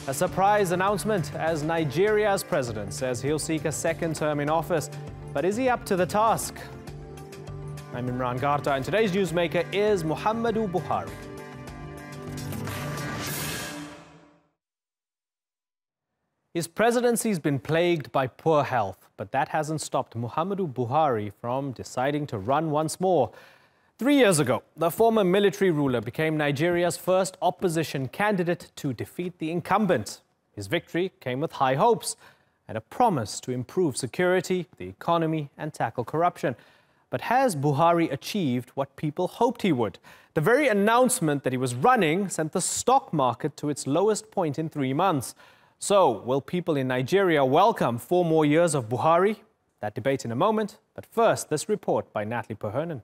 A surprise announcement as Nigeria's president says he'll seek a second term in office. But is he up to the task? I'm Imran Garta, and today's newsmaker is Muhammadi Buhari. His presidency's been plagued by poor health, but that hasn't stopped Muhammadi Buhari from deciding to run once more. 3 years ago, the former military ruler became Nigeria's first opposition candidate to defeat the incumbent. His victory came with high hopes and a promise to improve security, the economy, and tackle corruption. But has Buhari achieved what people hoped he would? The very announcement that he was running sent the stock market to its lowest point in 3 months. So, will people in Nigeria welcome 4 more years of Buhari? That debate in a moment. But first, this report by Natalie Perhernan.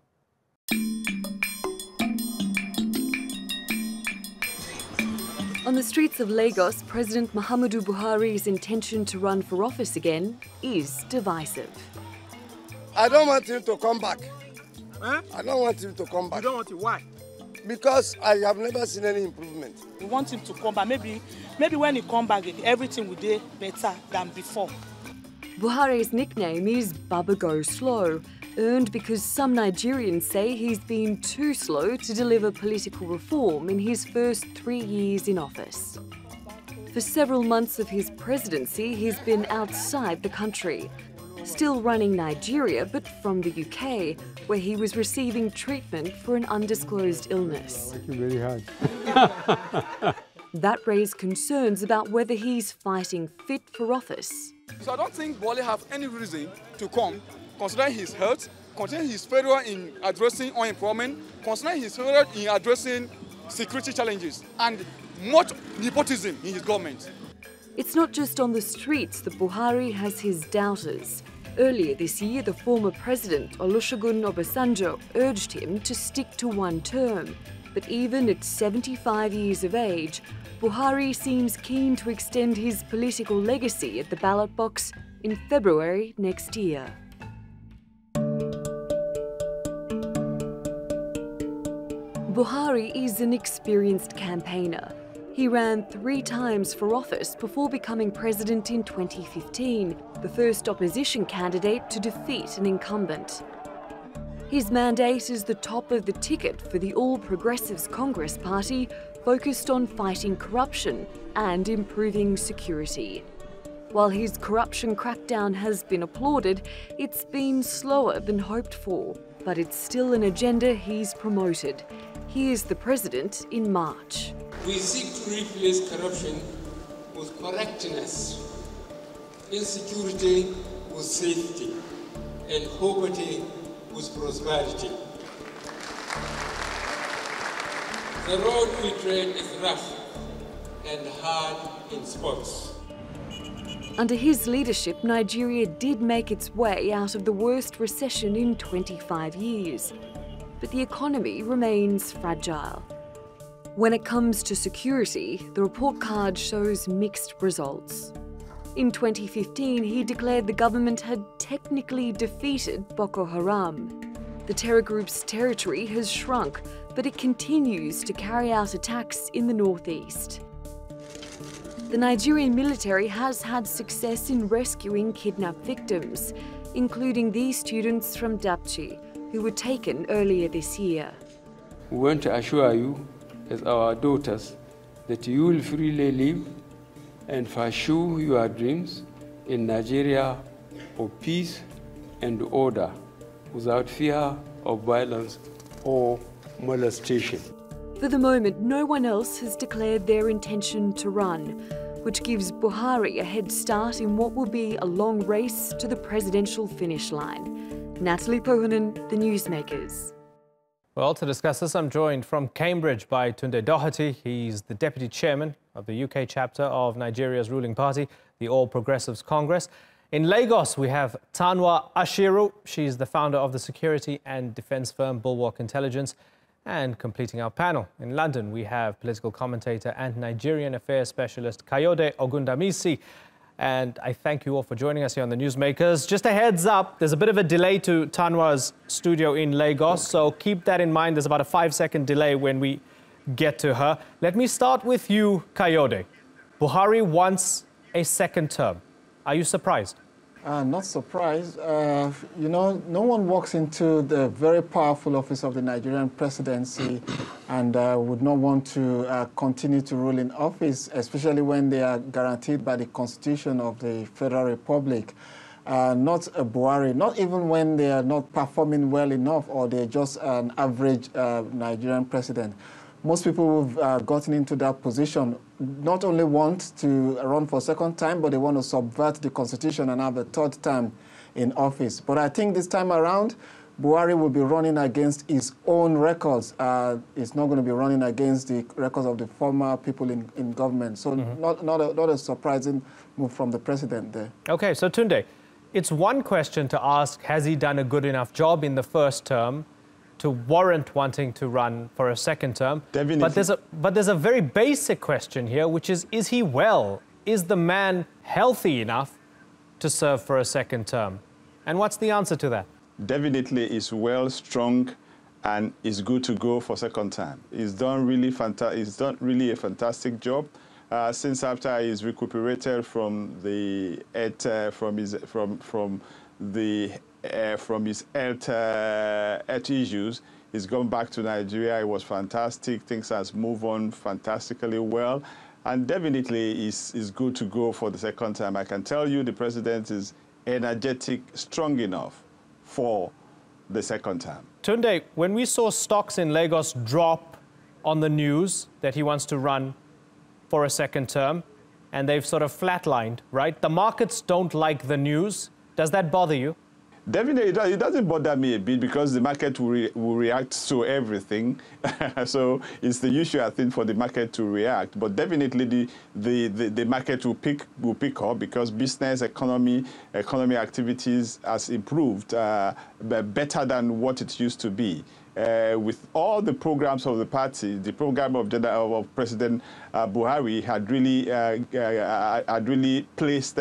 On the streets of Lagos, President Muhammadi Buhari's intention to run for office again is divisive. I don't want him to come back. Huh? I don't want him to come back. You don't want it? Why? Because I have never seen any improvement. We want him to come back. Maybe when he comes back, everything will be better than before. Buhari's nickname is Baba Go Slow, earned because some Nigerians say he's been too slow to deliver political reform in his first 3 years in office. For several months of his presidency, he's been outside the country, still running Nigeria, but from the UK, where he was receiving treatment for an undisclosed illness. Thank you very hard. That raised concerns about whether he's fighting fit for office. So I don't think Buhari have any reason to come, considering his health, considering his failure in addressing unemployment, considering his failure in addressing security challenges, and much nepotism in his government. It's not just on the streets that Buhari has his doubters. Earlier this year, the former president, Olusegun Obasanjo, urged him to stick to one term. But even at 75 years of age, Buhari seems keen to extend his political legacy at the ballot box in February next year. Buhari is an experienced campaigner. He ran 3 times for office before becoming president in 2015, the first opposition candidate to defeat an incumbent. His mandate is the top of the ticket for the All Progressives Congress Party, focused on fighting corruption and improving security. While his corruption crackdown has been applauded, it's been slower than hoped for, but it's still an agenda he's promoted. He is the president in March. We seek to replace corruption with correctness, insecurity with safety, and poverty with prosperity. The road we tread is rough and hard in spots. Under his leadership, Nigeria did make its way out of the worst recession in 25 years. But the economy remains fragile. When it comes to security, the report card shows mixed results. In 2015, he declared the government had technically defeated Boko Haram. The terror group's territory has shrunk, but it continues to carry out attacks in the northeast. The Nigerian military has had success in rescuing kidnapped victims, including these students from Dapchi, who were taken earlier this year. We want to assure you, as our daughters, that you will freely live and pursue your dreams in Nigeria of peace and order, without fear of violence or molestation. For the moment, no one else has declared their intention to run, which gives Buhari a head start in what will be a long race to the presidential finish line. Natalie Perhernan, The Newsmakers. Well, to discuss this, I'm joined from Cambridge by Tunde Doherty. He's the deputy chairman of the UK chapter of Nigeria's ruling party, the All Progressives Congress. In Lagos, we have Tanwa Ashiru. She's the founder of the security and defense firm Bulwark Intelligence. And completing our panel, in London, we have political commentator and Nigerian affairs specialist Kayode Ogundamisi. And I thank you all for joining us here on the Newsmakers. Just a heads up, there's a bit of a delay to Tanwa's studio in Lagos, so keep that in mind. There's about a 5-second delay when we get to her. Let me start with you, Kayode. Buhari wants a second term. Are you surprised? Not surprised. You know, no one walks into the very powerful office of the Nigerian presidency and would not want to continue to rule in office, especially when they are guaranteed by the Constitution of the Federal Republic. Not a Buhari, not even when they are not performing well enough or they're just an average Nigerian president. Most people who've gotten into that position not only want to run for a second time, but they want to subvert the Constitution and have a third time in office. But I think this time around, Buhari will be running against his own records. He's not going to be running against the records of the former people in government. So not a surprising move from the president there. Okay, so Tunde, it's one question to ask, has he done a good enough job in the first term to warrant wanting to run for a second term? Definitely. But there's a very basic question here, which is he well? Is the man healthy enough to serve for a second term? And what's the answer to that? Definitely is well, strong, and is good to go for second time. He's done really a fantastic job since after he's recuperated from the from his health issues. He's gone back to Nigeria. It was fantastic. Things has moved on fantastically well. And definitely is good to go for the second time. I can tell you the president is energetic, strong enough for the second time. Tunde, when we saw stocks in Lagos drop on the news that he wants to run for a second term, and they've sort of flatlined, right? The markets don't like the news. Does that bother you? Definitely, it doesn't bother me a bit because the market will react to everything. So it's the usual thing for the market to react. But definitely the market will pick up because business, economy activities has improved better than what it used to be. With all the programs of the party, the program of President Buhari had really placed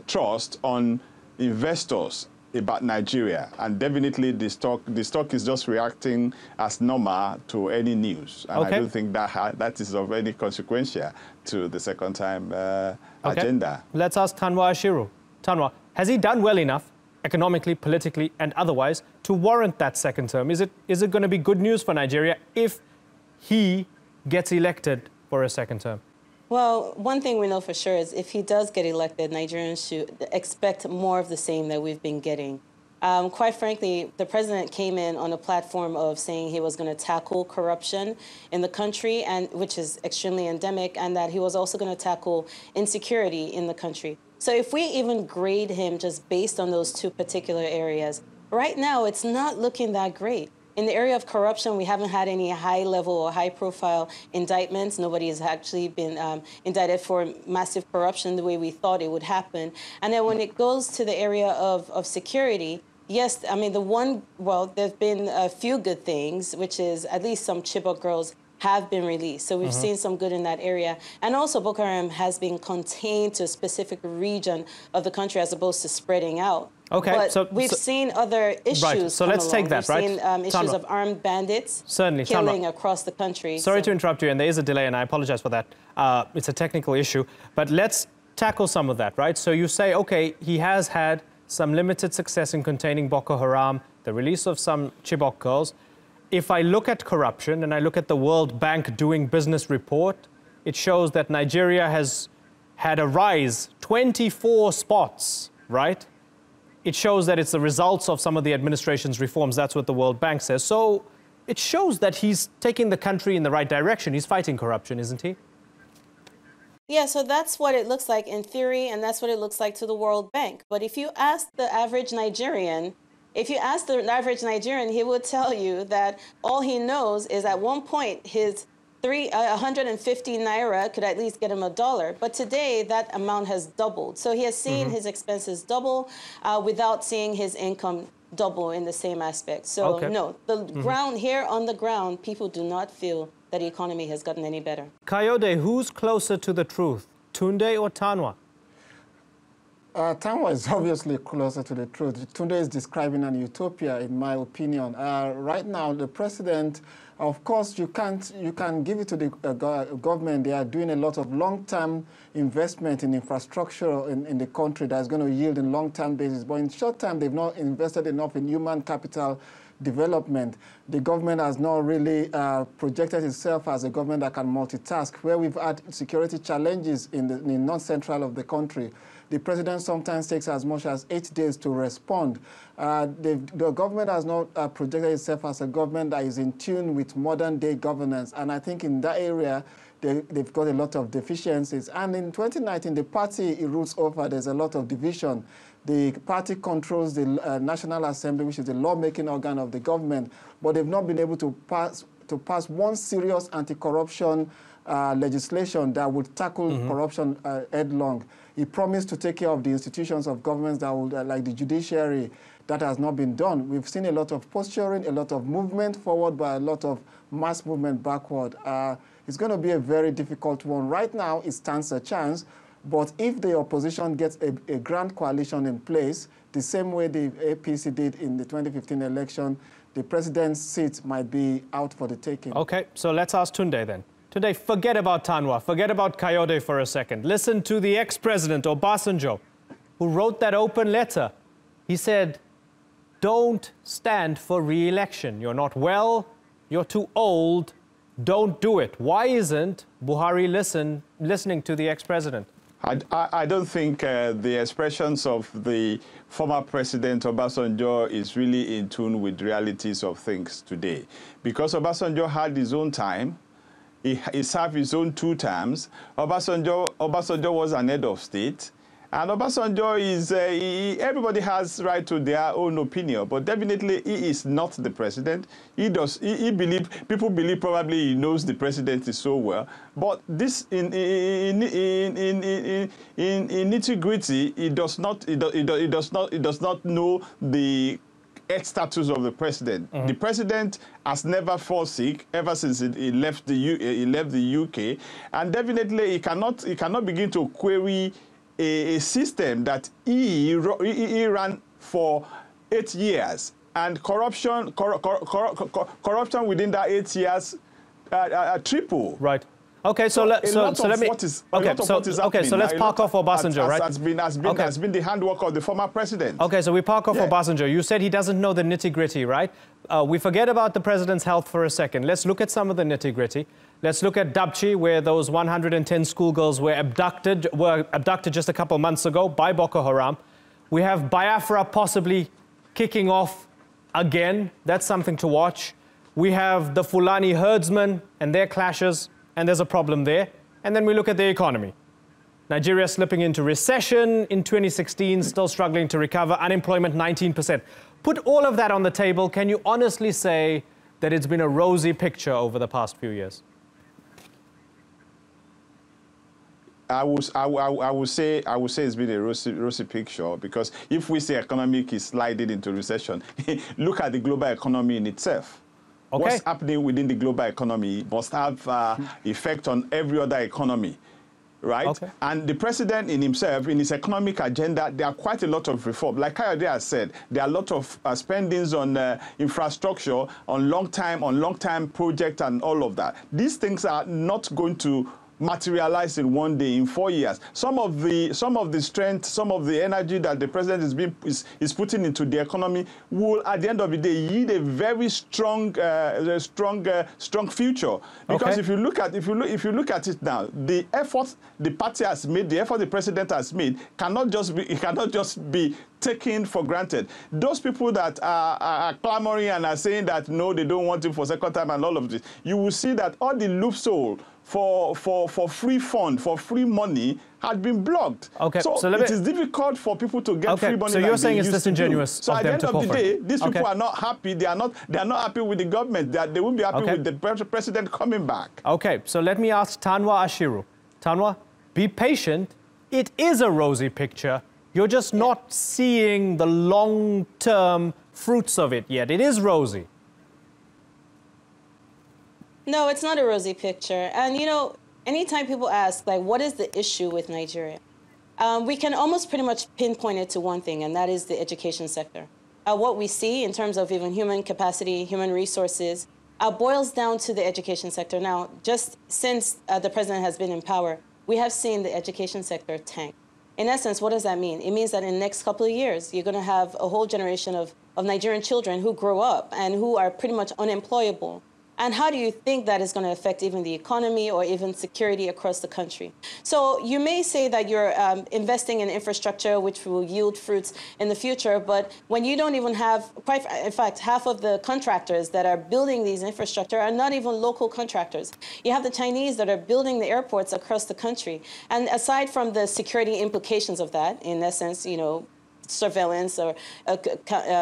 trust on investors about Nigeria, and definitely the stock is just reacting as normal to any news, and I don't think that is of any consequential to the second time agenda. Let's ask Tanwa Ashiru. Tanwa, has he done well enough economically, politically, and otherwise to warrant that second term? Is it going to be good news for Nigeria if he gets elected for a second term? Well, one thing we know for sure is if he does get elected, Nigerians should expect more of the same that we've been getting. Quite frankly, the president came in on a platform of saying he was going to tackle corruption in the country, and which is extremely endemic, and that he was also going to tackle insecurity in the country. So if we even grade him just based on those two particular areas, right now it's not looking that great. In the area of corruption, we haven't had any high-level or high-profile indictments. Nobody has actually been indicted for massive corruption the way we thought it would happen. And then when it goes to the area of security, yes, I mean, there have been a few good things, which is at least some Chibok girls have been released. So we've seen some good in that area. And also Boko Haram has been contained to a specific region of the country as opposed to spreading out. Okay, but we've seen other issues. Right, so let's take that, right? We've seen issues of armed bandits killing across the country. Sorry to interrupt you, and there is a delay, and I apologize for that. It's a technical issue, but let's tackle some of that, right? So you say, okay, he has had some limited success in containing Boko Haram, the release of some Chibok girls. If I look at corruption, and I look at the World Bank Doing Business report, it shows that Nigeria has had a rise, 24 spots, right? It shows that it's the results of some of the administration's reforms. That's what the World Bank says. So it shows that he's taking the country in the right direction. He's fighting corruption, isn't he? Yeah, so that's what it looks like in theory, and that's what it looks like to the World Bank. But if you ask the average Nigerian, he would tell you that all he knows is at one point his 150 naira could at least get him $1. But today, that amount has doubled. So he has seen his expenses double without seeing his income double in the same aspect. So no, the ground here on the ground, people do not feel that the economy has gotten any better. Kayode, who's closer to the truth, Tunde or Tanwa? Tanwa is obviously closer to the truth. Tunde is describing an utopia, in my opinion. Right now, the president Of course, you can give it to the government. They are doing a lot of long-term investment in infrastructure in the country that's going to yield in long-term basis. But in short term, they've not invested enough in human capital development. The government has not really projected itself as a government that can multitask. Where we've had security challenges in the north-central of the country, the president sometimes takes as much as 8 days to respond. The government has not projected itself as a government that is in tune with modern-day governance. And I think in that area, they've got a lot of deficiencies. And in 2019, the party it rules over, there's a lot of division. The party controls the National Assembly, which is the lawmaking organ of the government, but they've not been able to pass one serious anti-corruption legislation that would tackle corruption headlong. He promised to take care of the institutions of governments that would, like the judiciary. That has not been done. We've seen a lot of posturing, a lot of movement forward, but a lot of mass movement backward. It's going to be a very difficult one. Right now, it stands a chance, but if the opposition gets a grand coalition in place, the same way the APC did in the 2015 election, the president's seat might be out for the taking. Okay, so let's ask Tunde then. Tunde, forget about Tanwa, forget about Kayode for a second. Listen to the ex-president, Obasanjo, who wrote that open letter. He said, don't stand for re-election. You're not well, you're too old, don't do it. Why isn't Buhari listening to the ex-president? I don't think the expressions of the former president Obasanjo is really in tune with realities of things today. Because Obasanjo had his own time, he served his own 2 terms. Obasanjo was an head of state. And Obasanjo is, everybody has right to their own opinion, but definitely he is not the president. People believe probably he knows the presidency so well. But this, in nitty-gritty, he does not know the health status of the president. The president has never fallen sick ever since he left the UK, and definitely he cannot begin to query a system that he ran for 8 years, and corruption within that 8 years triple. Right. Okay, so let's park off Obasanjo, right? Has been the handwork of the former president. Okay, so we park off Obasanjo. You said he doesn't know the nitty-gritty, right? We forget about the president's health for a second. Let's look at some of the nitty-gritty. Let's look at Dabchi, where those 110 schoolgirls were abducted just a couple months ago by Boko Haram. We have Biafra possibly kicking off again. That's something to watch. We have the Fulani herdsmen and their clashes, and there's a problem there. And then we look at the economy. Nigeria slipping into recession in 2016, still struggling to recover, unemployment 19%. Put all of that on the table. Can you honestly say that it's been a rosy picture over the past few years? I would say it's been a rosy picture, because if we say economic is sliding into recession, look at the global economy in itself. Okay. What's happening within the global economy must have effect on every other economy, right? Okay. And the president in himself, in his economic agenda, there are quite a lot of reform. Like Kayode has said, there are a lot of spendings on infrastructure, on long-time projects and all of that. These things are not going to materialize in one day, in 4 years. Some of the strength, some of the energy that the president is putting into the economy will, at the end of the day, yield a very strong future. Because if you look at it now, the effort the party has made, the effort the president has made, cannot just be taken for granted. Those people that are clamoring and are saying that no, they don't want him for second time and all of this, you will see that all the loophole for free fund, for free money, had been blocked. Okay, so it is difficult for people to get free money. So you're saying it's disingenuous. So at the end of the day, these people are not happy. They are not happy with the government. They won't be happy with the president coming back. Okay, so let me ask Tanwa Ashiru. Tanwa, be patient. It is a rosy picture. You're just not seeing the long-term fruits of it yet. It is rosy. No, it's not a rosy picture. And, you know, anytime people ask, like, what is the issue with Nigeria? We can almost pretty much pinpoint it to one thing, and that is the education sector. What we see in terms of even human capacity, human resources, boils down to the education sector. Now, just since the president has been in power, we have seen the education sector tank. In essence, what does that mean? It means that in the next couple of years, you're going to have a whole generation of Nigerian children who grow up and who are pretty much unemployable. And how do you think that is going to affect even the economy or even security across the country? So you may say that you're investing in infrastructure, which will yield fruits in the future, but when you don't even have, in fact, half of the contractors that are building these infrastructure are not even local contractors. You have the Chinese that are building the airports across the country. And aside from the security implications of that, in essence, you know, surveillance or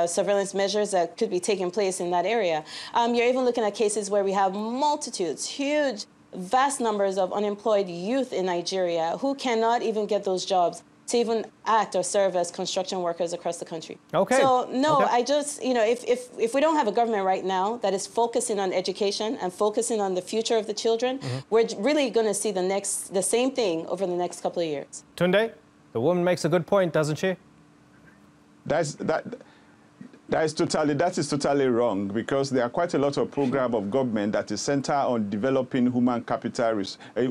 surveillance measures that could be taking place in that area. You're even looking at cases where we have multitudes, huge, vast numbers of unemployed youth in Nigeria who cannot even get those jobs to even act or serve as construction workers across the country. Okay. So, no, okay. I just, you know, if we don't have a government right now that is focusing on education and focusing on the future of the children, we're really going to see the same thing over the next couple of years. Tunde, the woman makes a good point, doesn't she? That is totally wrong, because there are quite a lot of program of government that is centered on developing human capital. A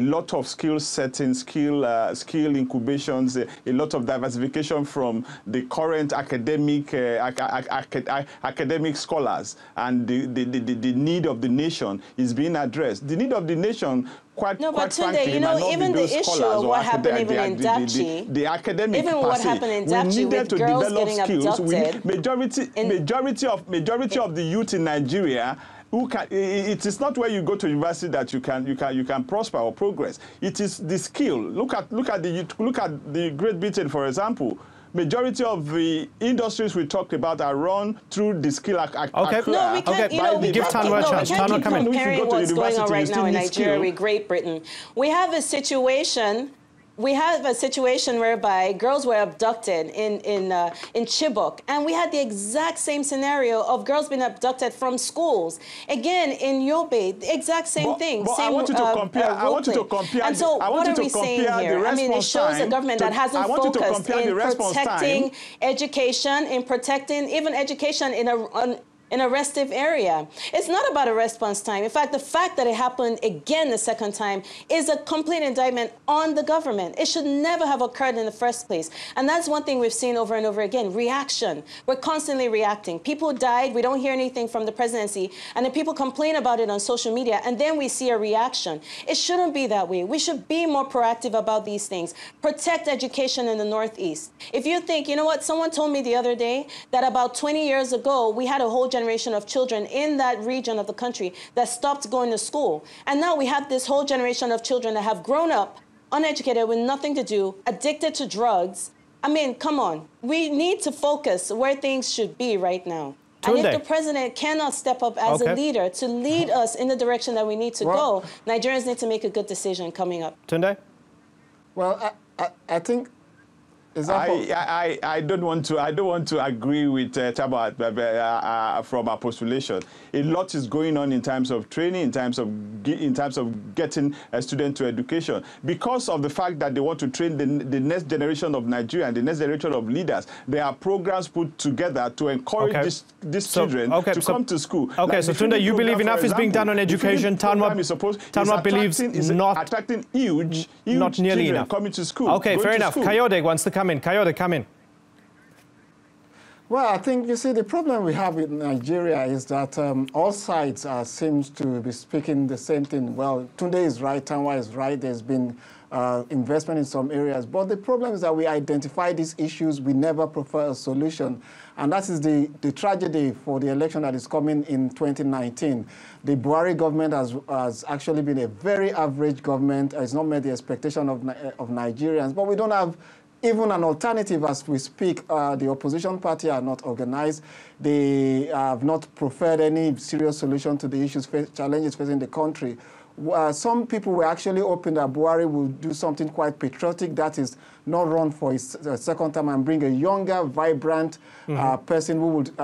lot of skill setting, skill incubations, a lot of diversification from the current academic scholars, and the need of the nation is being addressed. The need of the nation, quite frankly, you know, even the issue of what happened even in Dapchi, the academic even what happened in Dapchi with girls getting abducted. Majority of the youth in Nigeria, it is not where you go to university that you can prosper or progress. It is the skill. Look at the Great Britain, for example. Majority of the industries we talked about are run through the skill. Okay. No, we can't. You know, we give Tanwa a chance. We can't keep comparing what's going on right now in Nigeria with Great Britain. We have a situation. We have a situation whereby girls were abducted in Chibok, and we had the exact same scenario of girls being abducted from schools. Again, in Yobe, the exact same thing. But same, I want you to compare. I want you to compare. And so, what are we saying here? I mean, it shows a government that hasn't focused in protecting education, in protecting even education in a restive area. It's not about a response time. In fact, the fact that it happened again the second time is a complete indictment on the government. It should never have occurred in the first place. And that's one thing we've seen over and over again, reaction. We're constantly reacting. People died, we don't hear anything from the presidency, and then people complain about it on social media, and then we see a reaction. It shouldn't be that way. We should be more proactive about these things. Protect education in the Northeast. If you think, you know what, someone told me the other day that about 20 years ago, we had a whole generation of children in that region of the country that stopped going to school. And now we have this whole generation of children that have grown up, uneducated, with nothing to do, addicted to drugs. I mean, come on. We need to focus where things should be right now. Tunde. And if the president cannot step up as a leader to lead us in the direction that we need to go, Nigerians need to make a good decision coming up. Tunde? Well, I think I don't want to agree with Taba from our postulation. A lot is going on in terms of training, in terms of getting a student to education, because of the fact that they want to train the next generation of Nigeria and the next generation of leaders. There are programs put together to encourage these children to come to school. Okay, like so Tunde, you believe enough is being done on education. Tanwa believes not attracting huge not nearly children enough coming to school. Okay, fair enough. Kayode wants to come in. Kayode, come in. Well, I think, you see, the problem we have in Nigeria is that all sides seems to be speaking the same thing. Well, Tunde is right, Tanwa is right, there's been investment in some areas. But the problem is that we identify these issues, we never prefer a solution. And that is the tragedy for the election that is coming in 2019. The Buhari government has actually been a very average government. It's not met the expectation of Nigerians. But we don't have even an alternative as we speak. The opposition party are not organized. They have not preferred any serious solution to the issues, challenges facing the country. Some people were actually hoping that Buhari will do something quite patriotic, that is not run for his second term and bring a younger, vibrant person who would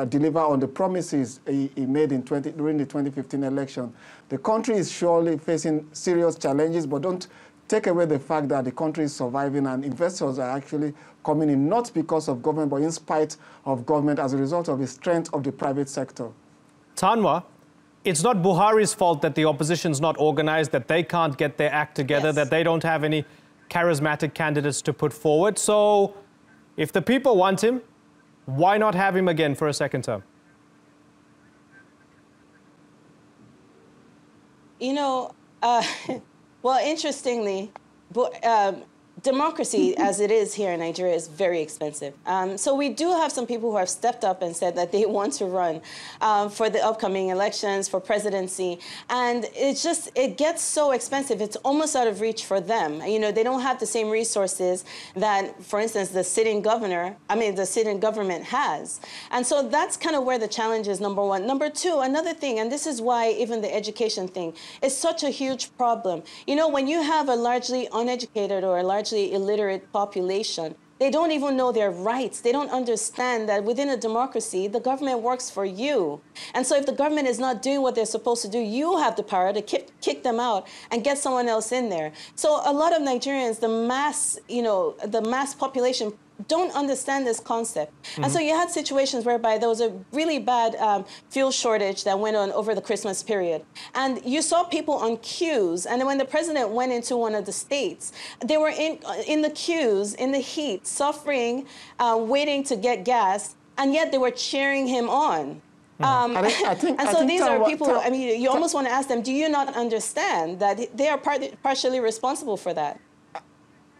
deliver on the promises he made during the 2015 election. The country is surely facing serious challenges, but don't take away the fact that the country is surviving and investors are actually coming in, not because of government, but in spite of government as a result of the strength of the private sector. Tanwa, it's not Buhari's fault that the opposition's not organized, that they can't get their act together, that they don't have any charismatic candidates to put forward. So if the people want him, why not have him again for a second term? You know, well, interestingly, democracy, as it is here in Nigeria, is very expensive. So we do have some people who have stepped up and said that they want to run for the upcoming elections, for presidency. And it gets so expensive, it's almost out of reach for them. You know, they don't have the same resources that, for instance, the sitting government has. And so that's kind of where the challenge is, number one. Number two, another thing, and this is why even the education thing is such a huge problem. You know, when you have a largely uneducated or a largely illiterate population, they don't even know their rights. They don't understand that within a democracy, the government works for you. And so if the government is not doing what they're supposed to do, you have the power to kick them out and get someone else in there. So a lot of Nigerians, the mass population, don't understand this concept. And so you had situations whereby there was a really bad fuel shortage that went on over the Christmas period. And you saw people on queues. And when the president went into one of the states, they were in the queues, in the heat, suffering, waiting to get gas, and yet they were cheering him on. I think these are people, I mean, you almost want to ask them, do you not understand that they are partially responsible for that?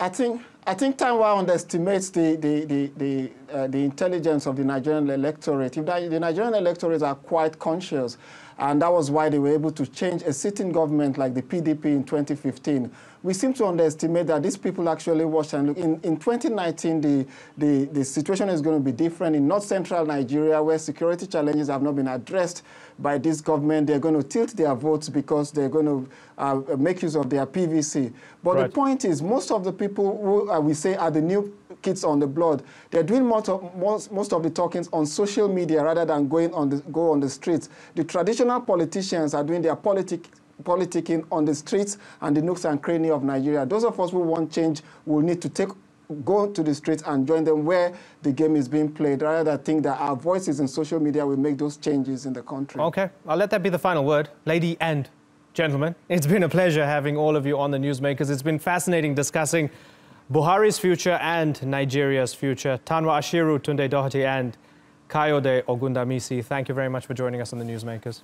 I think Tanwa underestimates the intelligence of the Nigerian electorate. The Nigerian electorate are quite conscious, and that was why they were able to change a sitting government like the PDP in 2015. We seem to underestimate that these people actually watch and look. In 2019, the situation is going to be different. In north-central Nigeria, where security challenges have not been addressed by this government, they're going to tilt their votes because they're going to make use of their PVC. But the point is, most of the people who we say are the new kids on the block, they're doing most of the talkings on social media rather than go on the streets. The traditional politicians are doing their politicking on the streets and the nooks and crannies of Nigeria. Those of us who want change will need to go to the streets and join them where the game is being played, rather than think that our voices in social media will make those changes in the country. Okay, I'll let that be the final word. Lady and gentlemen, it's been a pleasure having all of you on the Newsmakers. It's been fascinating discussing Buhari's future and Nigeria's future. Tanwa Ashiru, Tunde Doherty and Kayode Ogundamisi, thank you very much for joining us on the Newsmakers.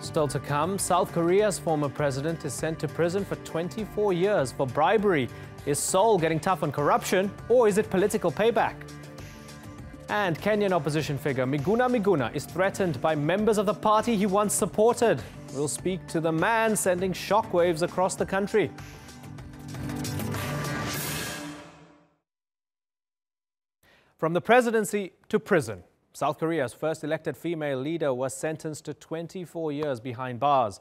Still to come, South Korea's former president is sent to prison for 24 years for bribery. Is Seoul getting tough on corruption, or is it political payback? And Kenyan opposition figure Miguna Miguna is threatened by members of the party he once supported. We'll speak to the man sending shockwaves across the country. From the presidency to prison. South Korea's first elected female leader was sentenced to 24 years behind bars.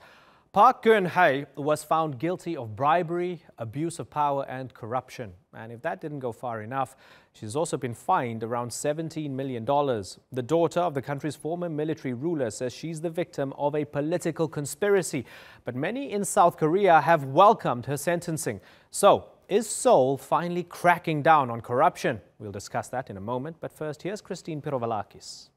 Park Guen-hye was found guilty of bribery, abuse of power and corruption. And if that didn't go far enough, she's also been fined around $17 million. The daughter of the country's former military ruler says she's the victim of a political conspiracy. But many in South Korea have welcomed her sentencing. So, is Seoul finally cracking down on corruption? We'll discuss that in a moment. But first, here's Christine Pirovalakis.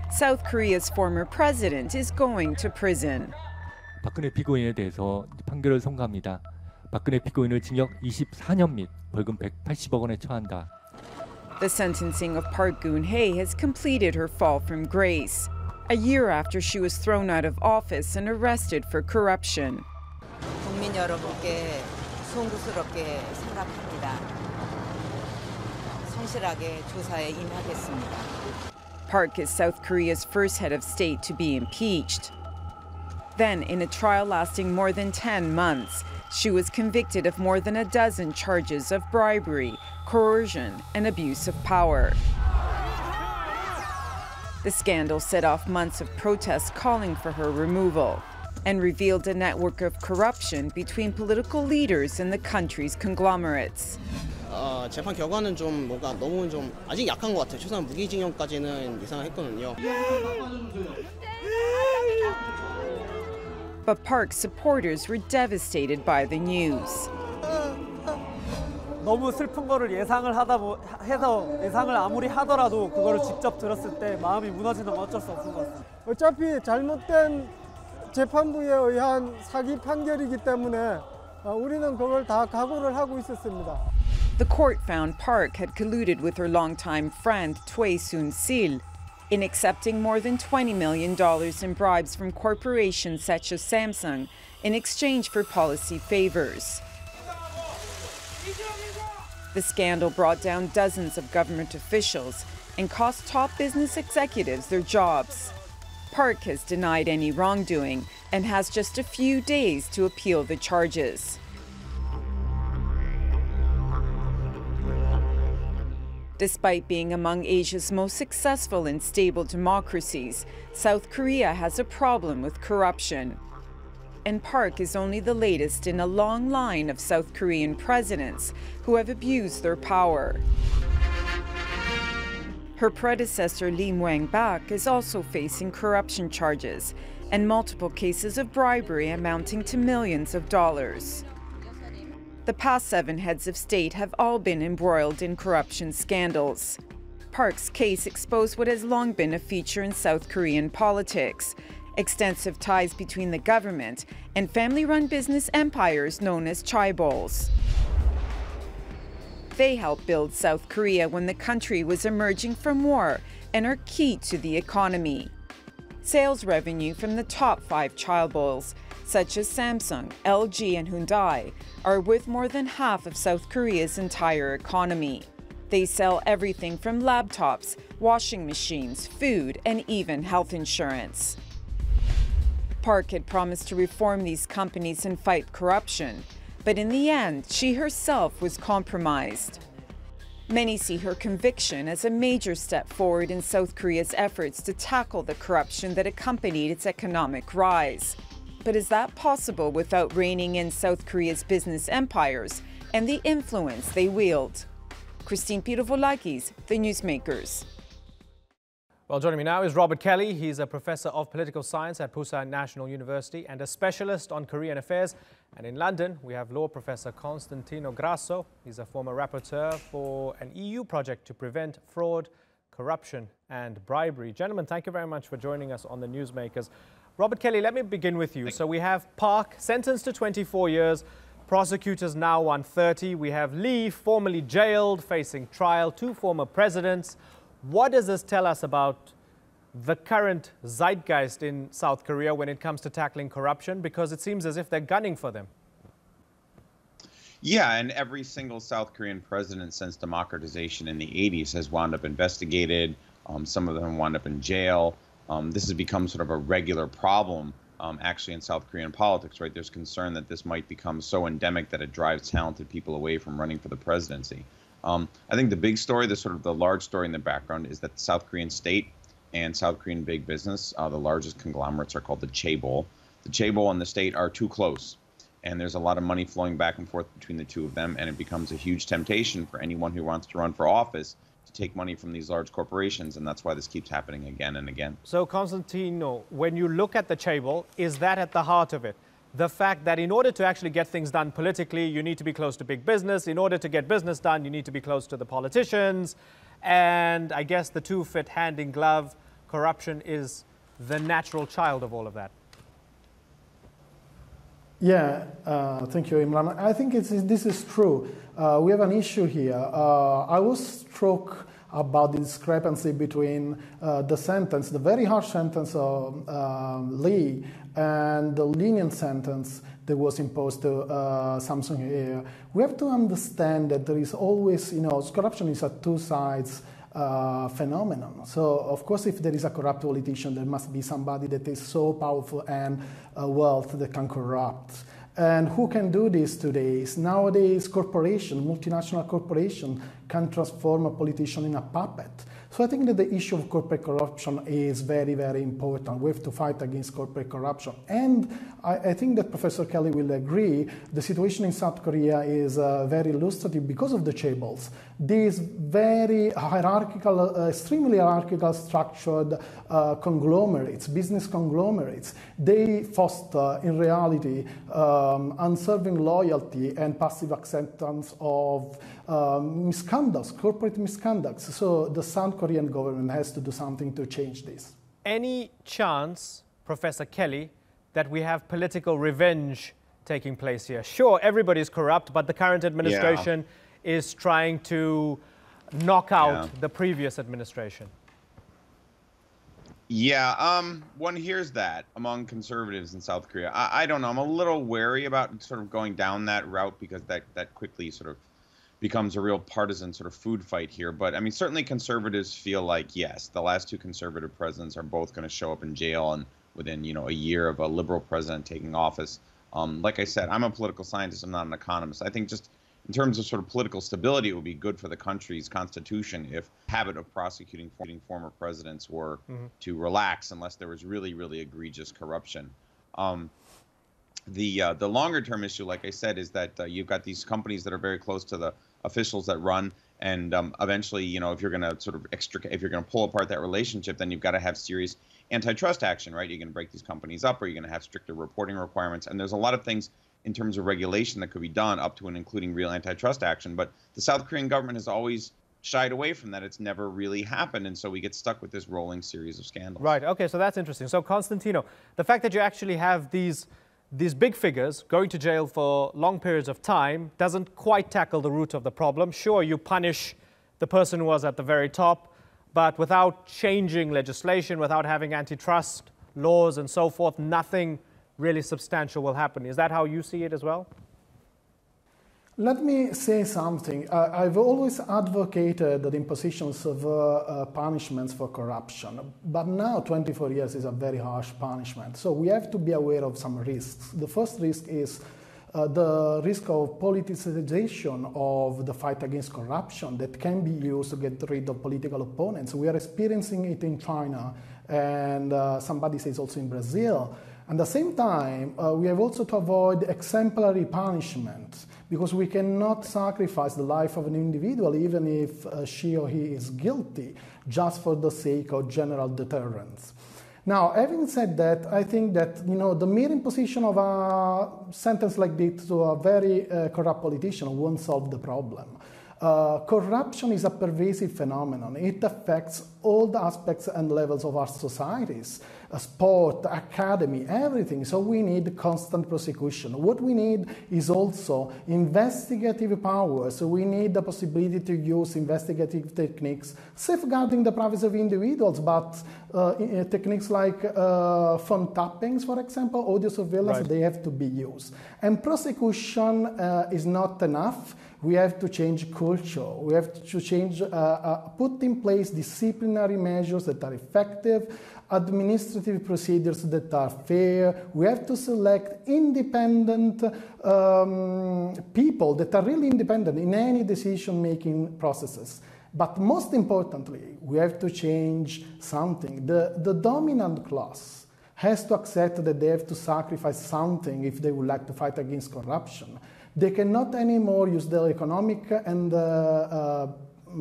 South Korea's former president is going to prison. 박근혜 피고인에 대해서 판결을 선고합니다. 박근혜 피고인을 징역 24년 및 벌금 180억 원에 처한다. The sentencing of Park Guen-hye has completed her fall from grace, a year after she was thrown out of office and arrested for corruption. 국민 여러분께 송구스럽게 생각합니다. 성실하게 조사에 임하겠습니다. Park is South Korea's first head of state to be impeached. Then, in a trial lasting more than 10 months, she was convicted of more than a dozen charges of bribery, coercion, and abuse of power. The scandal set off months of protests calling for her removal. and revealed a network of corruption between political leaders and the country's conglomerates. 재판 결과는 좀 뭔가 너무 좀 아직 약한 것 같아요. 최소한 무기징역까지는 예상을 했거든요. But Park's supporters were devastated by the news. 너무 슬픈 거를 해서 예상을 아무리 하더라도 그거를 직접 들었을 때 마음이 무너지는 건 어쩔 수 없는 것 같습니다. 어차피 잘못된 재판부에 의한 사기 판결이기 때문에 우리는 그걸 다 각오를 하고 있었습니다. The court found Park had colluded with her longtime friend Choi Soon-sil in accepting more than $20 million in bribes from corporations such as Samsung in exchange for policy favors. The scandal brought down dozens of government officials and cost top business executives their jobs. Park has denied any wrongdoing and has just a few days to appeal the charges. Despite being among Asia's most successful and stable democracies, South Korea has a problem with corruption. And Park is only the latest in a long line of South Korean presidents who have abused their power. Her predecessor Lee Myung-bak is also facing corruption charges and multiple cases of bribery amounting to millions of dollars. The past 7 heads of state have all been embroiled in corruption scandals. Park's case exposed what has long been a feature in South Korean politics: extensive ties between the government and family-run business empires known as chaebols. They helped build South Korea when the country was emerging from war and are key to the economy. Sales revenue from the top 5 chaebols, such as Samsung, LG, and Hyundai, are worth more than half of South Korea's entire economy. They sell everything from laptops, washing machines, food, and even health insurance. Park had promised to reform these companies and fight corruption, but in the end, she herself was compromised. Many see her conviction as a major step forward in South Korea's efforts to tackle the corruption that accompanied its economic rise. But is that possible without reining in South Korea's business empires and the influence they wield? Christine Pirovolakis, The Newsmakers. Well, joining me now is Robert Kelly. He's a professor of political science at Pusan National University and a specialist on Korean affairs. And in London, we have law professor Constantino Grasso. He's a former rapporteur for an EU project to prevent fraud, corruption and bribery. Gentlemen, thank you very much for joining us on the Newsmakers. Robert Kelly, let me begin with you. So we have Park sentenced to 24 years, prosecutors now want 30. We have Lee, formerly jailed, facing trial, 2 former presidents. What does this tell us about the current zeitgeist in South Korea when it comes to tackling corruption? Because it seems as if they're gunning for them. Yeah, and every single South Korean president since democratization in the 80s has wound up investigated. Some of them wound up in jail. This has become sort of a regular problem, actually, in South Korean politics, right? There's concern that this might become so endemic that it drives talented people away from running for the presidency. I think the big story, the large story in the background, is that the South Korean state and South Korean big business, the largest conglomerates, are called the chaebol. The chaebol and the state are too close, and there's a lot of money flowing back and forth between the two of them, and it becomes a huge temptation for anyone who wants to run for office to take money from these large corporations, and that's why this keeps happening again and again. So, Constantino, when you look at the chaebol, is that at the heart of it? The fact that in order to actually get things done politically, you need to be close to big business. In order to get business done, you need to be close to the politicians. And I guess the two fit hand in glove. Corruption is the natural child of all of that. Yeah, thank you, Imran. I think this is true. We have an issue here. I was struck about the discrepancy between the sentence, the very harsh sentence of Lee, and the lenient sentence that was imposed to Samsung Air. We have to understand that there is always, corruption is a two sides phenomenon. So, of course, if there is a corrupt politician, there must be somebody that is so powerful and wealth that can corrupt. And who can do this today? Nowadays, multinational corporation can transform a politician in a puppet. So I think that the issue of corporate corruption is very, very important. We have to fight against corporate corruption. And I think that Professor Kelly will agree, the situation in South Korea is very illustrative because of the chaebols. These very hierarchical, extremely hierarchical structured conglomerates, business conglomerates, they foster, in reality, unserving loyalty and passive acceptance of misconducts, corporate misconducts. So the South Korean government has to do something to change this. Any chance, Professor Kelly, that we have political revenge taking place here? Sure, everybody's corrupt, but the current administration is trying to knock out the previous administration. Yeah, one hears that among conservatives in South Korea. I don't know. I'm a little wary about sort of going down that route because that quickly sort of becomes a real partisan sort of food fight here. But I mean, certainly conservatives feel like, yes, the last two conservative presidents are both going to show up in jail and within, a year of a liberal president taking office. Like I said, I'm a political scientist. I'm not an economist. I think just in terms of sort of political stability, it would be good for the country's constitution if the habit of prosecuting former presidents were to relax unless there was really, really egregious corruption. The longer term issue, like I said, is that you've got these companies that are very close to the officials that run, and eventually, if you're going to sort of if you're going to pull apart that relationship, then you've got to have serious antitrust action, right? You're going to break these companies up, or you're going to have stricter reporting requirements, and there's a lot of things in terms of regulation that could be done up to and including real antitrust action. But the South Korean government has always shied away from that. It's never really happened, and so we get stuck with this rolling series of scandals. Right. Okay. So that's interesting. So Constantino, the fact that you actually have these big figures going to jail for long periods of time doesn't quite tackle the root of the problem. Sure, you punish the person who was at the very top, but without changing legislation, without having antitrust laws and so forth, nothing really substantial will happen. Is that how you see it as well? Let me say something. I've always advocated the impositions of punishments for corruption, but now 24 years is a very harsh punishment. So we have to be aware of some risks. The first risk is the risk of politicization of the fight against corruption that can be used to get rid of political opponents. We are experiencing it in China, and somebody says also in Brazil. At the same time, we have also to avoid exemplary punishment, because we cannot sacrifice the life of an individual, even if she or he is guilty, just for the sake of general deterrence. Now, having said that, I think that the mere imposition of a sentence like this to a very corrupt politician won't solve the problem. Corruption is a pervasive phenomenon. It affects all the aspects and levels of our societies, sport, academy, everything. So we need constant prosecution. What we need is also investigative power. So we need the possibility to use investigative techniques, safeguarding the privacy of individuals, but techniques like phone tappings, for example, audio surveillance, they have to be used. And prosecution is not enough. We have to change culture. We have to change, put in place disciplinary measures that are effective, administrative procedures that are fair. We have to select independent people that are really independent in any decision-making processes. But most importantly, we have to change something. The dominant class has to accept that they have to sacrifice something if they would like to fight against corruption. They cannot anymore use their economic and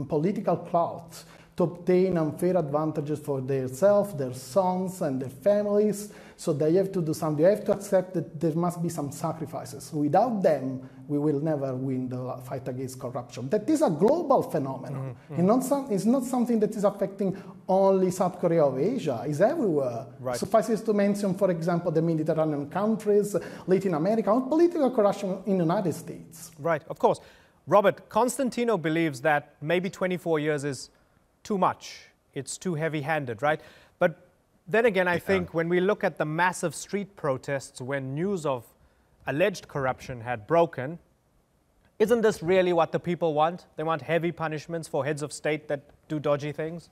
political clout to obtain unfair advantages for themselves, their sons, and their families. So they have to do something. They have to accept that there must be some sacrifices. Without them, we will never win the fight against corruption. That is a global phenomenon. It's not something that is affecting only South Korea or Asia. It's everywhere. Right. Suffices to mention, for example, the Mediterranean countries, Latin America, or political corruption in the United States. Right, of course. Robert, Constantino believes that maybe 24 years is too much. It's too heavy-handed, right? But then again, I think when we look at the massive street protests when news of alleged corruption had broken, isn't this really what the people want? They want heavy punishments for heads of state that do dodgy things?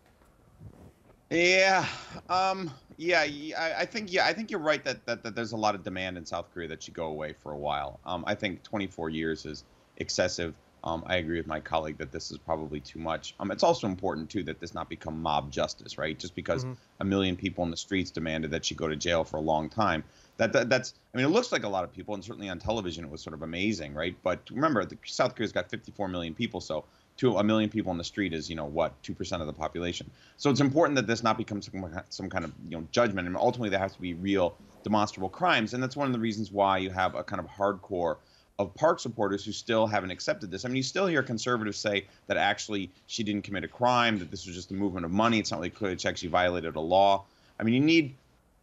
Yeah, I think you're right that there's a lot of demand in South Korea that should go away for a while. I think 24 years is excessive. I agree with my colleague that this is probably too much. It's also important, too, that this not become mob justice, right? Just because a million people in the streets demanded that she go to jail for a long time. That's, I mean, it looks like a lot of people, and certainly on television it was sort of amazing, right? But remember, South Korea's got 54 million people, so a million people on the street is, 2% of the population. So it's important that this not become some kind of, judgment, and ultimately there has to be real demonstrable crimes, and that's one of the reasons why you have a kind of hardcore of Park supporters who still haven't accepted this. I mean, you still hear conservatives say that actually she didn't commit a crime, that this was just a movement of money. It's not really clear that she actually violated a law. I mean, you need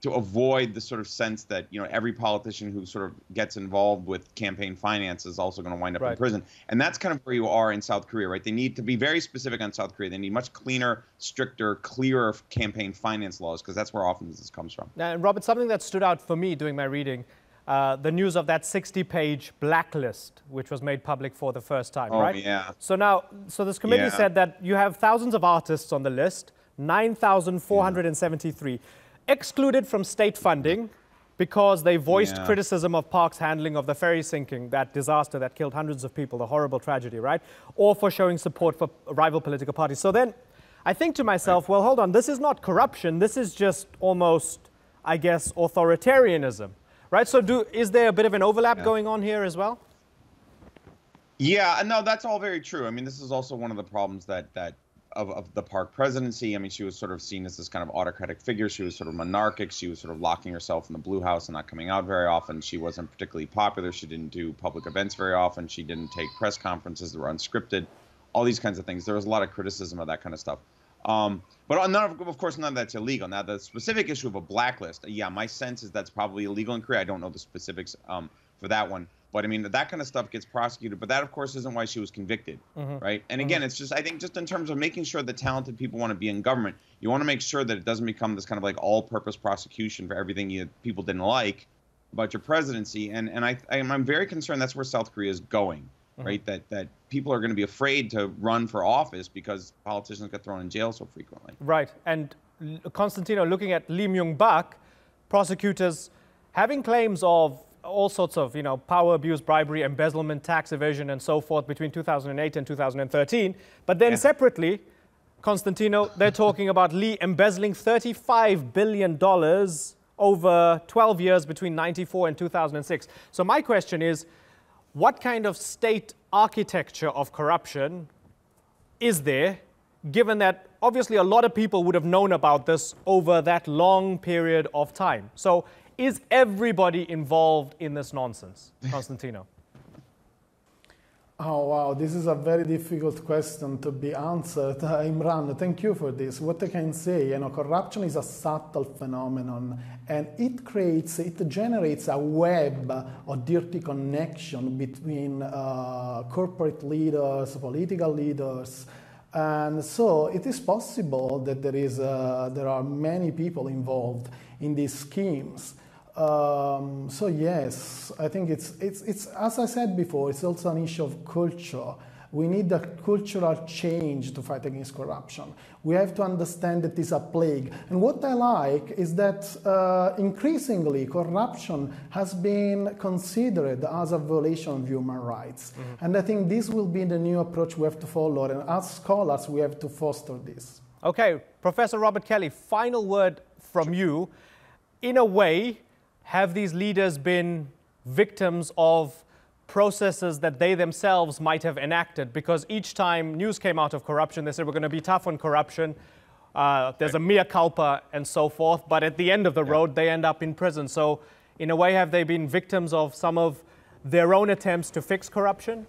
to avoid the sort of sense that, every politician who sort of gets involved with campaign finance is also going to wind up in prison. And that's kind of where you are in South Korea, right? They need to be very specific on South Korea. They need much cleaner, stricter, clearer campaign finance laws, because that's where often this comes from. Now, and Robert, something that stood out for me doing my reading, the news of that 60-page blacklist, which was made public for the first time, right? Oh, yeah. So this committee said that you have thousands of artists on the list, 9,473, excluded from state funding because they voiced criticism of Park's handling of the ferry sinking, that disaster that killed hundreds of people, the horrible tragedy, right? Or for showing support for rival political parties. So then I think to myself, well, hold on, this is not corruption. This is just almost, I guess, authoritarianism. Right, so is there a bit of an overlap going on here as well? Yeah, no, that's all very true. I mean, this is also one of the problems of the Park presidency. I mean, she was sort of seen as this kind of autocratic figure. She was sort of monarchic. She was sort of locking herself in the Blue House and not coming out very often. She wasn't particularly popular. She didn't do public events very often. She didn't take press conferences that were unscripted. All these kinds of things. There was a lot of criticism of that kind of stuff. But of course, none of that's illegal. Now, the specific issue of a blacklist, yeah, my sense is that's probably illegal in Korea. I don't know the specifics for that one. But I mean, that kind of stuff gets prosecuted. But that, of course, isn't why she was convicted, right? And again, it's just, I think, just in terms of making sure that talented people want to be in government, you want to make sure that it doesn't become this kind of like all-purpose prosecution for everything people didn't like about your presidency. And I'm very concerned that's where South Korea is going. Right, that people are going to be afraid to run for office because politicians get thrown in jail so frequently. Right, and Constantino, looking at Lee Myung-bak, prosecutors having claims of all sorts of, power abuse, bribery, embezzlement, tax evasion, and so forth between 2008 and 2013. But then separately, Constantino, they're talking about Lee embezzling $35 billion over 12 years between 1994 and 2006. So my question is, what kind of state architecture of corruption is there, given that obviously a lot of people would have known about this over that long period of time? So is everybody involved in this nonsense, Constantino? Oh, wow, this is a very difficult question to be answered. Imran, thank you for this. What I can say, corruption is a subtle phenomenon, and it generates a web of dirty connection between corporate leaders, political leaders, and so it is possible that there are many people involved in these schemes. So yes, I think it's as I said before, it's also an issue of culture. We need a cultural change to fight against corruption. We have to understand that it's a plague. And what I like is that increasingly corruption has been considered as a violation of human rights. And I think this will be the new approach we have to follow. And as scholars, we have to foster this. Okay, Professor Robert Kelly, final word from you. In a way, have these leaders been victims of processes that they themselves might have enacted? Because each time news came out of corruption, they said we're going to be tough on corruption. There's a mea culpa and so forth. But at the end of the road, they end up in prison. So in a way, have they been victims of some of their own attempts to fix corruption?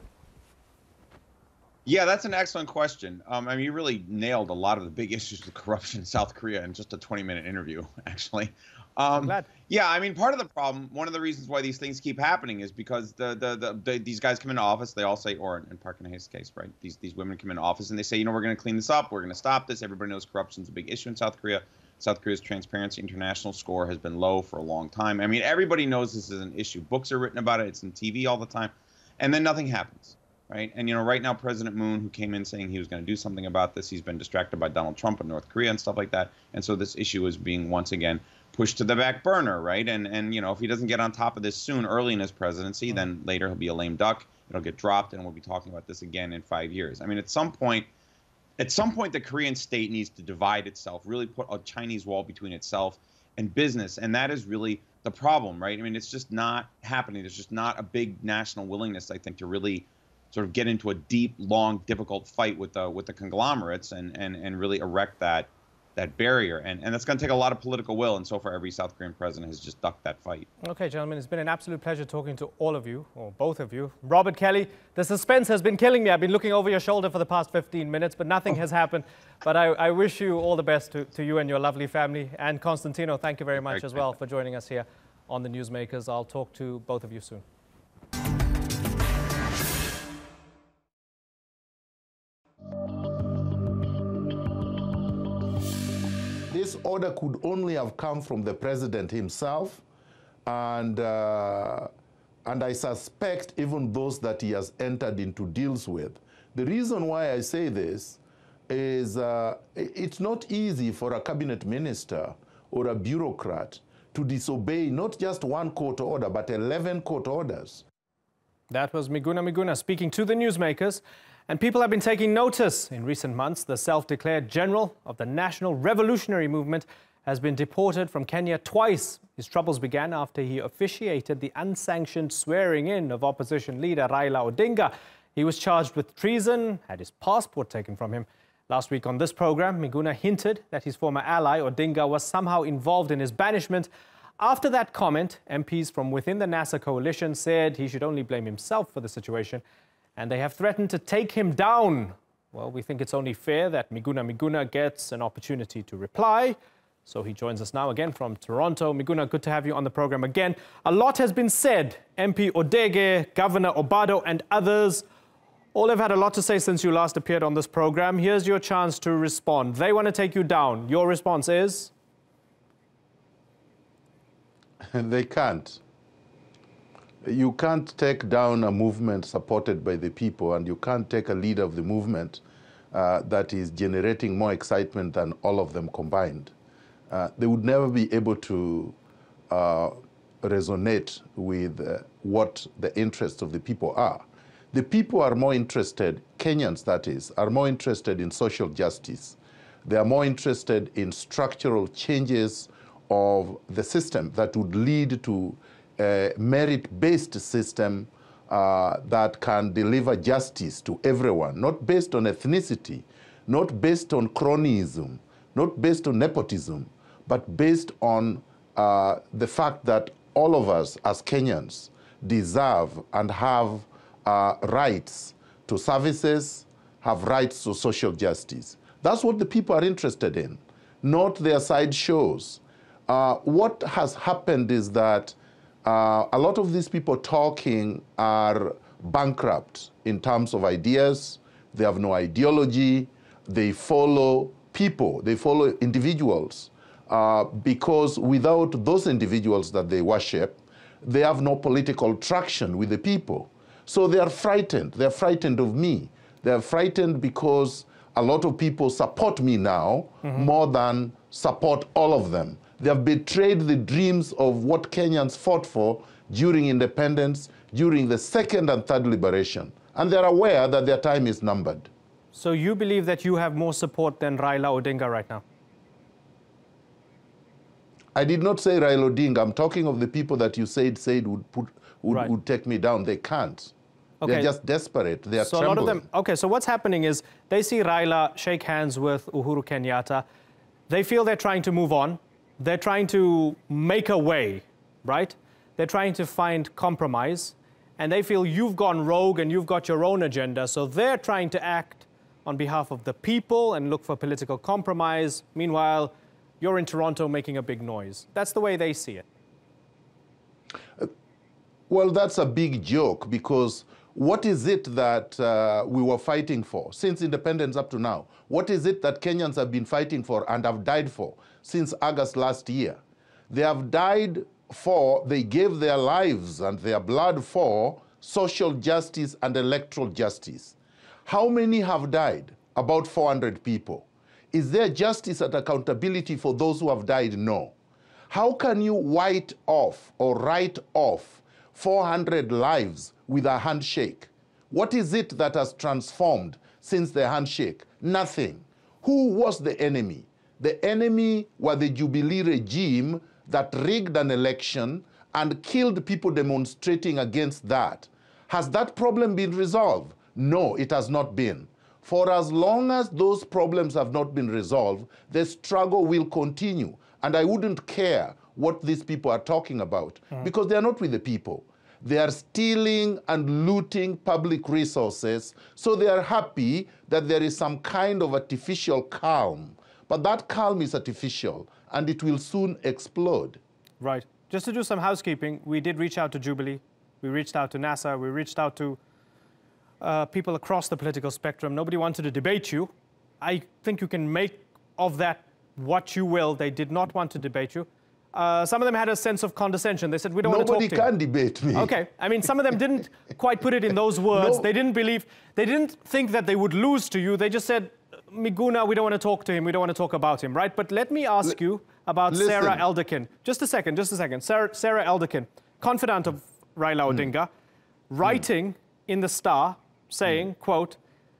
Yeah, that's an excellent question. I mean, you really nailed a lot of the big issues of corruption in South Korea in just a 20-minute interview, actually. I'm glad. Yeah, I mean, part of the problem, one of the reasons why these things keep happening is because these guys come into office, they all say, or in Park Guen-hye's case, right, these women come into office and they say, we're going to clean this up, we're going to stop this. Everybody knows corruption is a big issue in South Korea. South Korea's Transparency International score has been low for a long time. I mean, everybody knows this is an issue. Books are written about it. It's on TV all the time. And then nothing happens, right? And, right now, President Moon, who came in saying he was going to do something about this, he's been distracted by Donald Trump and North Korea and stuff like that. And so this issue is being once again pushed to the back burner, right? And you know, if he doesn't get on top of this soon, early in his presidency, then later he'll be a lame duck. It'll get dropped, and we'll be talking about this again in 5 years. I mean, at some point, the Korean state needs to divide itself, really put a Chinese wall between itself and business, and that is really the problem, right? I mean, it's just not happening. There's just not a big national willingness, I think, to really sort of get into a deep, long, difficult fight with the conglomerates and really erect that barrier. And that's going to take a lot of political will, and so far every South Korean president has just ducked that fight. Okay, gentlemen, it's been an absolute pleasure talking to all of you, or both of you. Robert Kelly, the suspense has been killing me. I've been looking over your shoulder for the past 15 minutes, but nothing has happened. But I wish you all the best to you and your lovely family. And Constantino, thank you very much as well for joining us here on the Newsmakers. I'll talk to both of you soon. This order could only have come from the president himself, and I suspect even those that he has entered into deals with. The reason why I say this is it's not easy for a cabinet minister or a bureaucrat to disobey not just one court order, but 11 court orders. That was Miguna Miguna speaking to the Newsmakers. And people have been taking notice. In recent months, the self-declared general of the National Revolutionary Movement has been deported from Kenya twice. His troubles began after he officiated the unsanctioned swearing-in of opposition leader Raila Odinga. He was charged with treason, had his passport taken from him. Last week on this program, Miguna hinted that his former ally Odinga was somehow involved in his banishment. After that comment, MPs from within the NASA coalition said he should only blame himself for the situation, and they have threatened to take him down. Well, we think it's only fair that Miguna Miguna gets an opportunity to reply. So he joins us now again from Toronto. Miguna, good to have you on the program again. A lot has been said. MP Odege, Governor Obado and others all have had a lot to say since you last appeared on this program. Here's your chance to respond. They want to take you down. Your response is? They can't. You can't take down a movement supported by the people, and you can't take a leader of the movement that is generating more excitement than all of them combined. They would never be able to resonate with what the interests of the people are. The people are more interested, Kenyans that is, are more interested in social justice. They are more interested in structural changes of the system that would lead to a merit-based system that can deliver justice to everyone, not based on ethnicity, not based on cronyism, not based on nepotism, but based on the fact that all of us as Kenyans deserve and have rights to services, have rights to social justice. That's what the people are interested in, not their side shows. What has happened is that a lot of these people talking are bankrupt in terms of ideas. They have no ideology. They follow people. They follow individuals because without those individuals that they worship, they have no political traction with the people. So they are frightened. They're frightened of me. They're frightened because a lot of people support me now more than support all of them. They have betrayed the dreams of what Kenyans fought for during independence, during the second and third liberation. And they're aware that their time is numbered. So you believe that you have more support than Raila Odinga right now? I did not say Raila Odinga. I'm talking of the people that you said would take me down. They can't. Okay. They're just desperate. They are trembling. A lot of them. Okay, so what's happening is they see Raila shake hands with Uhuru Kenyatta. They feel they're trying to move on. They're trying to make a way, right? They're trying to find compromise. And they feel you've gone rogue and you've got your own agenda. So they're trying to act on behalf of the people and look for political compromise. Meanwhile, you're in Toronto making a big noise. That's the way they see it. Well, that's a big joke, because what is it that we were fighting for since independence up to now? What is it that Kenyans have been fighting for and have died for since August last year? They have died for, they gave their lives and their blood for social justice and electoral justice. How many have died? About 400 people. Is there justice and accountability for those who have died? No. How can you write off 400 lives with a handshake? What is it that has transformed since the handshake? Nothing. Who was the enemy? The enemy were the Jubilee regime that rigged an election and killed people demonstrating against that. Has that problem been resolved? No, it has not been. For as long as those problems have not been resolved, the struggle will continue. And I wouldn't care what these people are talking about, because they are not with the people. They are stealing and looting public resources, so they are happy that there is some kind of artificial calm. But that calm is artificial, and it will soon explode. Right. Just to do some housekeeping, we did reach out to Jubilee, we reached out to NASA, we reached out to people across the political spectrum. Nobody wanted to debate you. I think you can make of that what you will. They did not want to debate you. Some of them had a sense of condescension. They said, we don't want to talk to you. Nobody can debate me. Okay. I mean, some of them didn't quite put it in those words. No. They didn't think that they would lose to you. They just said, Miguna, we don't want to talk to him. We don't want to talk about him, right? But let me ask you about Sarah Elderkin. Just a second. Sarah Elderkin, confidant of Raila Odinga, writing in the Star, saying, quote,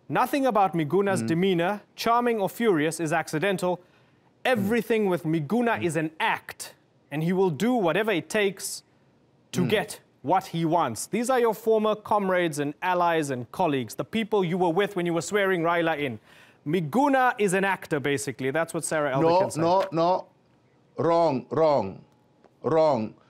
nothing about Miguna's demeanor, charming or furious, is accidental. Everything with Miguna is an act, and he will do whatever it takes to get what he wants. These are your former comrades and allies and colleagues, the people you were with when you were swearing Raila in. Miguna is an actor, basically. That's what Sarah Elderkin said. No. Wrong.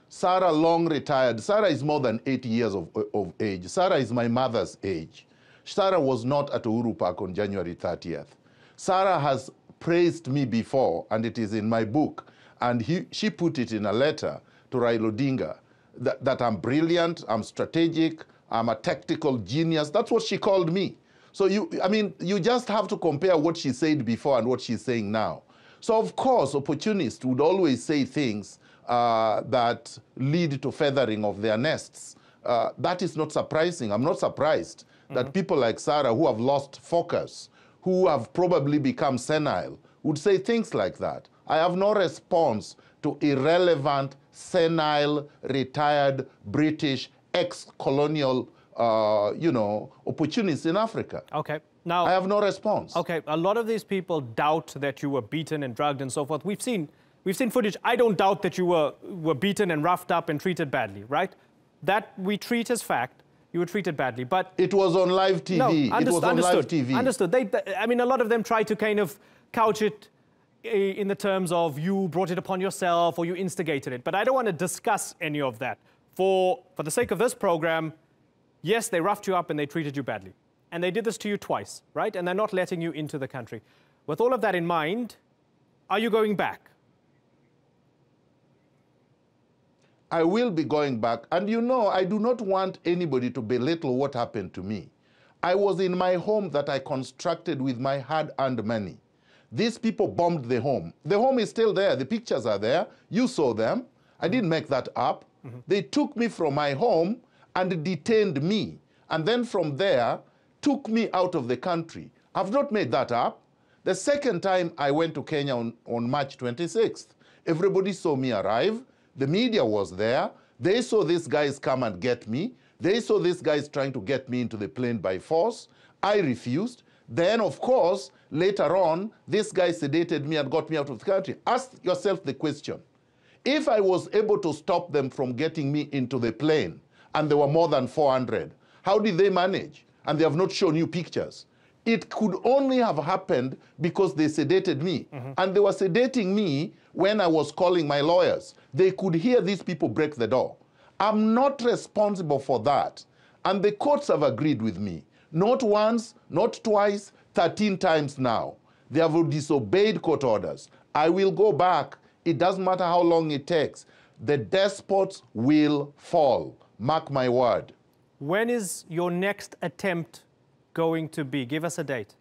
Sarah long retired. Sarah is more than 80 years of age. Sarah is my mother's age. Sarah was not at Uhuru Park on January 30th. Sarah has praised me before, and it is in my book, and she put it in a letter to Raila Odinga, that I'm brilliant, I'm strategic, I'm a tactical genius. That's what she called me. So you just have to compare what she said before and what she's saying now. So of course, opportunists would always say things that lead to feathering of their nests. That is not surprising. I'm not surprised that people like Sarah, who have lost focus, who have probably become senile, would say things like that. I have no response to irrelevant, senile, retired British, ex-colonial, opportunists in Africa. Okay. Now, I have no response. Okay. A lot of these people doubt that you were beaten and drugged and so forth. We've seen footage. I don't doubt that you were beaten and roughed up and treated badly, right? That we treat as fact. You were treated badly, but... It was on live TV. No, it was on live TV. Understood. I mean, a lot of them try to kind of couch it in the terms of you brought it upon yourself or you instigated it. But I don't want to discuss any of that. For the sake of this program, yes, they roughed you up and they treated you badly. And they did this to you twice, right? And they're not letting you into the country. With all of that in mind, are you going back? I will be going back. And I do not want anybody to belittle what happened to me. I was in my home that I constructed with my hard-earned money. These people bombed the home. The home is still there. The pictures are there. You saw them. I didn't make that up. They took me from my home and detained me. And then from there, took me out of the country. I've not made that up. The second time I went to Kenya on March 26th, everybody saw me arrive. The media was there. They saw these guys come and get me. They saw these guys trying to get me into the plane by force. I refused. Then, of course, later on, this guy sedated me and got me out of the country. Ask yourself the question. If I was able to stop them from getting me into the plane, and there were more than 400, how did they manage? And they have not shown you pictures. It could only have happened because they sedated me. And they were sedating me when I was calling my lawyers. They could hear these people break the door. I'm not responsible for that. And the courts have agreed with me. Not once, not twice, 13 times now. They have disobeyed court orders. I will go back. It doesn't matter how long it takes. The despots will fall. Mark my word. When is your next attempt going to be? Give us a date.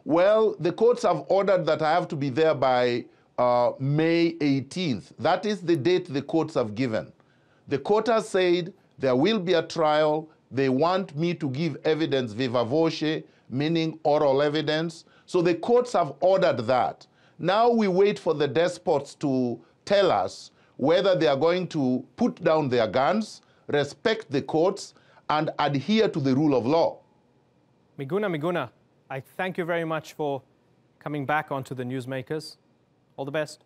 Well, the courts have ordered that I have to be there by May 18th. That is the date the courts have given. The court has said there will be a trial. They want me to give evidence viva voce, meaning oral evidence. So the courts have ordered that. Now we wait for the despots to tell us whether they are going to put down their guns, respect the courts, and adhere to the rule of law. Miguna Miguna, I thank you very much for coming back onto the Newsmakers. All the best.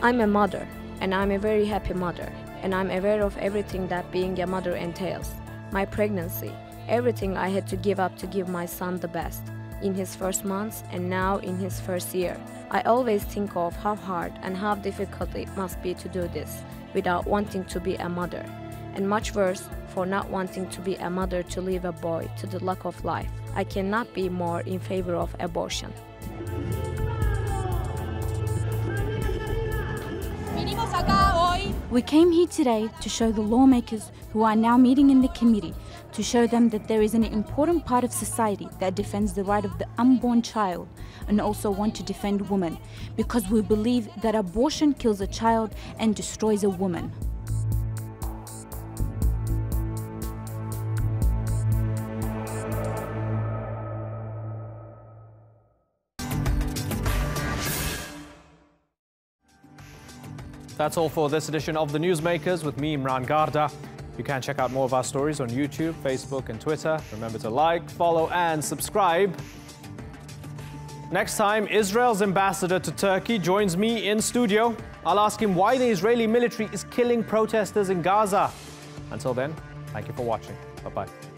I'm a mother, and I'm a very happy mother, and I'm aware of everything that being a mother entails. My pregnancy, everything I had to give up to give my son the best, in his first months and now in his first year. I always think of how hard and how difficult it must be to do this without wanting to be a mother, and much worse for not wanting to be a mother to leave a boy to the luck of life. I cannot be more in favor of abortion. We came here today to show the lawmakers who are now meeting in the committee, to show them that there is an important part of society that defends the right of the unborn child and also want to defend women, because we believe that abortion kills a child and destroys a woman. That's all for this edition of the Newsmakers with me, Imran Garda. You can check out more of our stories on YouTube, Facebook, and Twitter. Remember to like, follow, and subscribe. Next time, Israel's ambassador to Turkey joins me in studio. I'll ask him why the Israeli military is killing protesters in Gaza. Until then, thank you for watching. Bye-bye.